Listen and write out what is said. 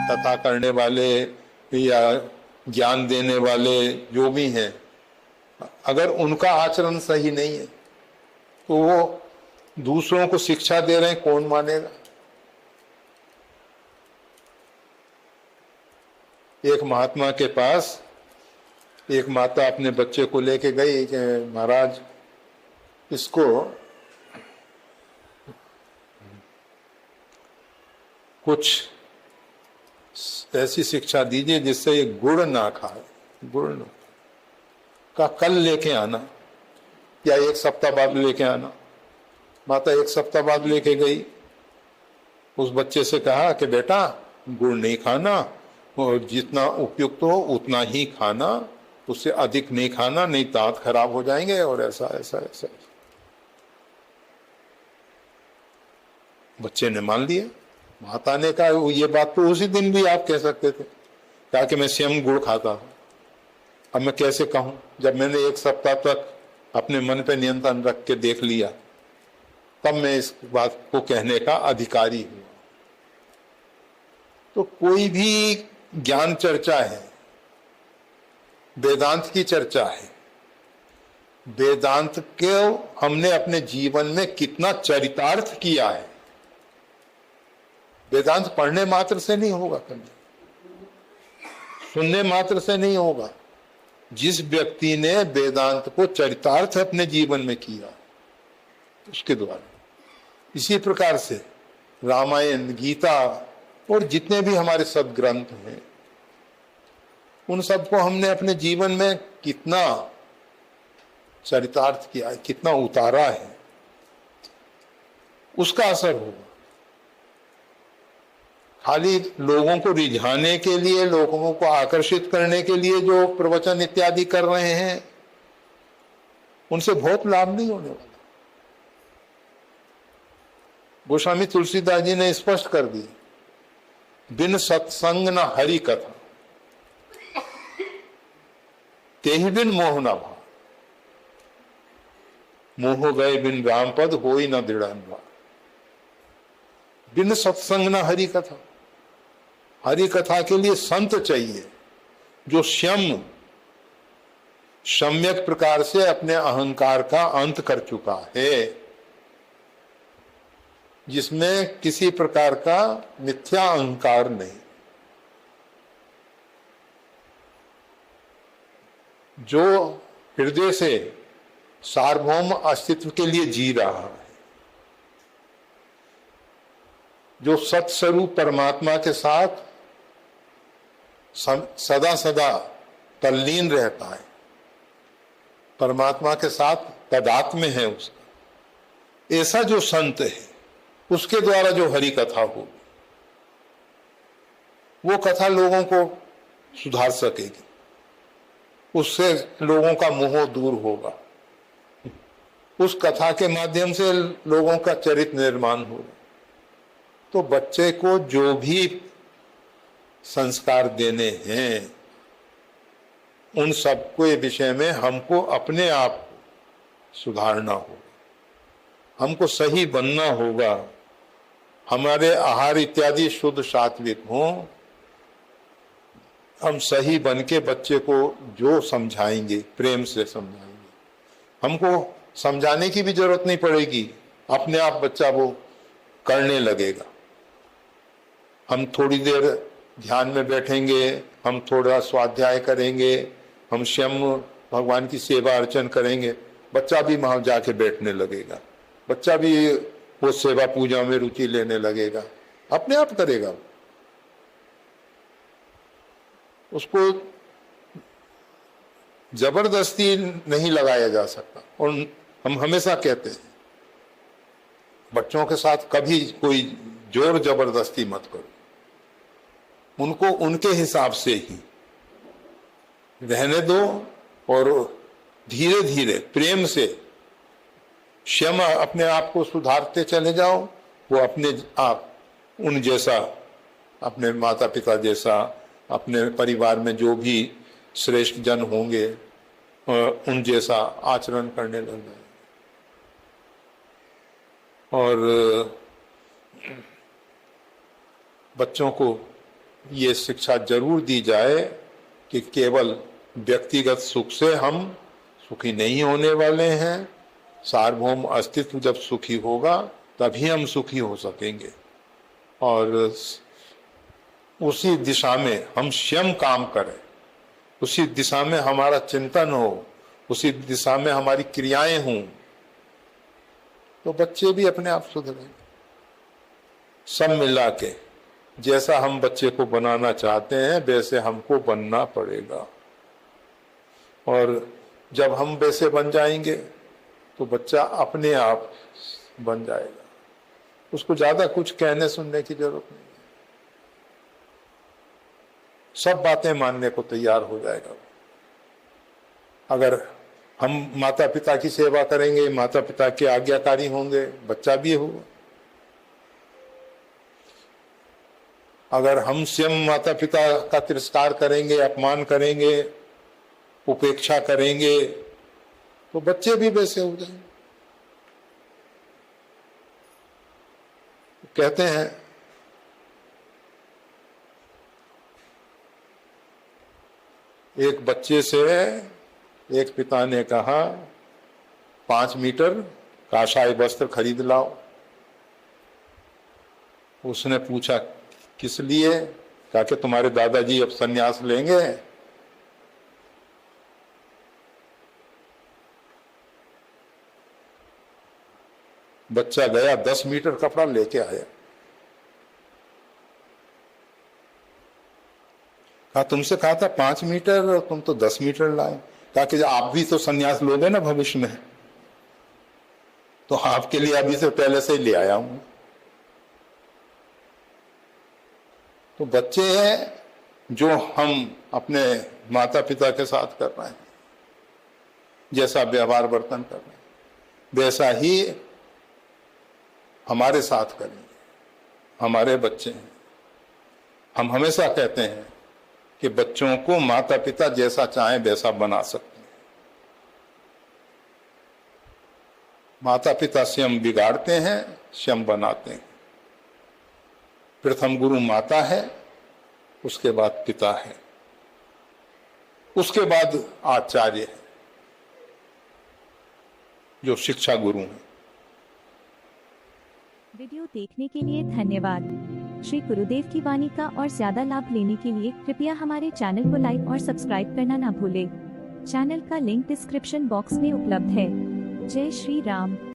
कथा करने वाले या ज्ञान देने वाले जो भी हैं, अगर उनका आचरण सही नहीं है तो वो दूसरों को शिक्षा दे रहे हैं, कौन मानेगा। एक महात्मा के पास एक माता अपने बच्चे को लेके गई कि महाराज इसको कुछ ऐसी शिक्षा दीजिए जिससे ये गुड़ ना खाए, गुड़ ना का कल लेके आना या एक सप्ताह बाद लेके आना। माता एक सप्ताह बाद लेके गई, उस बच्चे से कहा कि बेटा गुड़ नहीं खाना और जितना उपयुक्त हो उतना ही खाना, उससे अधिक नहीं खाना, नहीं दांत खराब हो जाएंगे और ऐसा ऐसा ऐसा। बच्चे ने मान लिया। माता ने कहा ये बात तो उसी दिन भी आप कह सकते थे, कहा कि मैं स्वयं गुड़ खाता हूं, अब मैं कैसे कहूं जब मैंने एक सप्ताह तक अपने मन पे नियंत्रण रख के देख लिया, तब मैं इस बात को कहने का अधिकारी हूं। तो कोई भी ज्ञान चर्चा है, वेदांत की चर्चा है, वेदांत को हमने अपने जीवन में कितना चरितार्थ किया है। वेदांत पढ़ने मात्र से नहीं होगा, कभी सुनने मात्र से नहीं होगा। जिस व्यक्ति ने वेदांत को चरितार्थ अपने जीवन में किया उसके द्वारा। इसी प्रकार से रामायण, गीता और जितने भी हमारे सदग्रंथ हैं, उन सबको हमने अपने जीवन में कितना चरितार्थ किया है, कितना उतारा है, उसका असर होगा। खाली लोगों को रिझाने के लिए, लोगों को आकर्षित करने के लिए जो प्रवचन इत्यादि कर रहे हैं, उनसे बहुत लाभ नहीं होने वाला। गोस्वामी तुलसीदास जी ने स्पष्ट कर दी, बिन सत्संग न हरि कथा, तेहि बिन मोह न भाव, मोह गए बिन राम पद होई न दृढ़ अनुभाव। बिन सत्संग न हरि कथा, हरि कथा के लिए संत चाहिए जो स्वयं सम्यक प्रकार से अपने अहंकार का अंत कर चुका है, जिसमें किसी प्रकार का मिथ्या अहंकार नहीं, जो हृदय से सार्वभौम अस्तित्व के लिए जी रहा है, जो सत्स्वरूप परमात्मा के साथ सदा सदा तल्लीन रहता है, परमात्मा के साथ तदात्म्य है उसका, ऐसा जो संत है, उसके द्वारा जो हरि कथा होगी, वो कथा लोगों को सुधार सकेगी, उससे लोगों का मोह दूर होगा, उस कथा के माध्यम से लोगों का चरित्र निर्माण होगा। तो बच्चे को जो भी संस्कार देने हैं, उन सबके विषय में हमको अपने आप को सुधारना होगा, हमको सही बनना होगा। हमारे आहार इत्यादि शुद्ध सात्विक हों, हम सही बन के बच्चे को जो समझाएंगे प्रेम से समझाएंगे। हमको समझाने की भी जरूरत नहीं पड़ेगी, अपने आप बच्चा वो करने लगेगा। हम थोड़ी देर ध्यान में बैठेंगे, हम थोड़ा स्वाध्याय करेंगे, हम स्वयं भगवान की सेवा अर्चन करेंगे, बच्चा भी वहां जाके बैठने लगेगा, बच्चा भी वो सेवा पूजा में रुचि लेने लगेगा, अपने आप करेगा। उसको जबरदस्ती नहीं लगाया जा सकता। और हम हमेशा कहते हैं बच्चों के साथ कभी कोई जोर जबरदस्ती मत करो, उनको उनके हिसाब से ही रहने दो और धीरे धीरे प्रेम से स्वयं अपने आप को सुधारते चले जाओ। वो अपने आप उन जैसा, अपने माता पिता जैसा, अपने परिवार में जो भी श्रेष्ठ जन होंगे उन जैसा आचरण करने लग गए। और बच्चों को ये शिक्षा जरूर दी जाए कि केवल व्यक्तिगत सुख से हम सुखी नहीं होने वाले हैं, सार्वभौम अस्तित्व जब सुखी होगा तभी हम सुखी हो सकेंगे। और उसी दिशा में हम स्वयं काम करें, उसी दिशा में हमारा चिंतन हो, उसी दिशा में हमारी क्रियाएं हों, तो बच्चे भी अपने आप सुधरेंगे। सब मिला के जैसा हम बच्चे को बनाना चाहते हैं वैसे हमको बनना पड़ेगा। और जब हम वैसे बन जाएंगे तो बच्चा अपने आप बन जाएगा, उसको ज्यादा कुछ कहने सुनने की जरूरत नहीं, सब बातें मानने को तैयार हो जाएगा। अगर हम माता पिता की सेवा करेंगे, माता पिता के आज्ञाकारी होंगे, बच्चा भी होगा। अगर हम स्वयं माता पिता का तिरस्कार करेंगे, अपमान करेंगे, उपेक्षा करेंगे, तो बच्चे भी वैसे हो जाएंगे। कहते हैं एक बच्चे से एक पिता ने कहा 5 मीटर काशाय वस्त्र खरीद लाओ। उसने पूछा किस लिए? कहा कि तुम्हारे दादाजी अब संन्यास लेंगे। बच्चा गया 10 मीटर कपड़ा लेके आया। कहा तुमसे कहा था 5 मीटर और तुम तो 10 मीटर लाए। कहा कि आप भी तो संन्यास लोगे ना भविष्य में, तो आपके लिए अभी से पहले से ही ले आया हूं। तो बच्चे हैं जो हम अपने माता पिता के साथ कर रहे हैं, जैसा व्यवहार वर्तन कर रहे हैं वैसा ही हमारे साथ करेंगे। हमारे बच्चे हैं, हम हमेशा कहते हैं कि बच्चों को माता पिता जैसा चाहें वैसा बना सकते हैं। माता पिता स्वयं बिगाड़ते हैं, स्वयं बनाते हैं। प्रथम गुरु माता है, उसके बाद पिता है, उसके बाद आचार्य है जो शिक्षा गुरु हैं। वीडियो देखने के लिए धन्यवाद। श्री गुरुदेव की वाणी का और ज्यादा लाभ लेने के लिए कृपया हमारे चैनल को लाइक और सब्सक्राइब करना ना भूलें। चैनल का लिंक डिस्क्रिप्शन बॉक्स में उपलब्ध है। जय श्री राम।